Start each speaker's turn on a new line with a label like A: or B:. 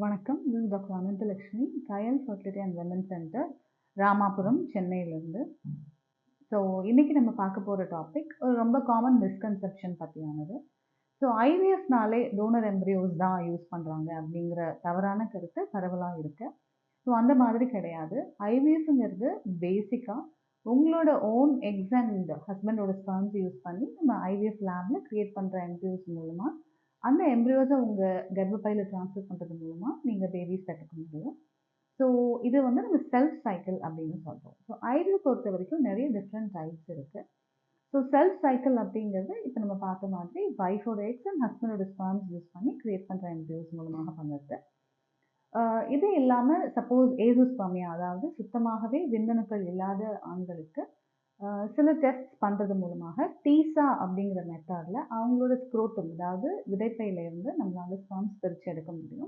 A: வணக்கம். this is doctor Ananthalakshmi, Kayal fertility and women centre, Ramapuram, சென்னையிலேருந்து. So இன்னைக்கு நம்ம பார்க்க போகிற டாபிக் ஒரு ரொம்ப காமன் மிஸ்கன்செப்ஷன் பற்றியானது. ஸோ ஐவிஎஃப்னாலே டோனர் எம்ப்ரியோஸ் தான் யூஸ் பண்ணுறாங்க அப்படிங்கிற தவறான கருத்து பரவலாக இருக்கு. ஸோ அந்த மாதிரி கிடையாது. ஐவிஎஃப்ங்கிறது பேசிக்காக உங்களோட ஓன் எக்ஸ் அண்ட் ஹஸ்பண்டோட ஸ்பெர்ம்ஸ் யூஸ் பண்ணி நம்ம ஐவிஎஃப் லேபில் க்ரியேட் பண்ணுற எம்ப்ரியோஸ் மூலமாக அந்த எம்ப்ரியோஸை உங்கள் கர்ப்பப்பையில் ட்ரான்ஸ்ஃபர் பண்ணுறது மூலமாக நீங்கள் பேபிஸ் பெற்றுக்க முடியும். ஸோ இது வந்து நம்ம செல்ஃப் சைக்கிள் அப்படின்னு சொல்கிறோம். ஸோ ஐவிஎஃப் பொறுத்த வரைக்கும் நிறைய டிஃப்ரெண்ட் டைப்ஸ் இருக்குது. ஸோ செல்ஃப் சைக்கிள் அப்படிங்கிறது இப்போ நம்ம பார்த்த மாதிரி வைஃபோட எக்ஸ் அண்ட் ஹஸ்பண்டோட ஸ்பெர்ம்ஸ் யூஸ் பண்ணி க்ரியேட் பண்ணுற எம்ப்ரியோஸ் மூலமாக பண்ணுறது. இது இல்லாமல் சப்போஸ் ஏசோஸ்பெர்மியா, அதாவது சுத்தமாகவே விந்தணுக்கள் இல்லாத ஆண்களுக்கு சில டெஸ்ட் பண்ணுறது மூலமாக டீசா அப்படிங்கிற மெத்தடில் அவங்களோட ஸ்க்ரோட்டம், அதாவது விதைப்பையிலேருந்து நம்மளால ஸ்பெர்ம்ஸ் பிரித்து எடுக்க முடியும்.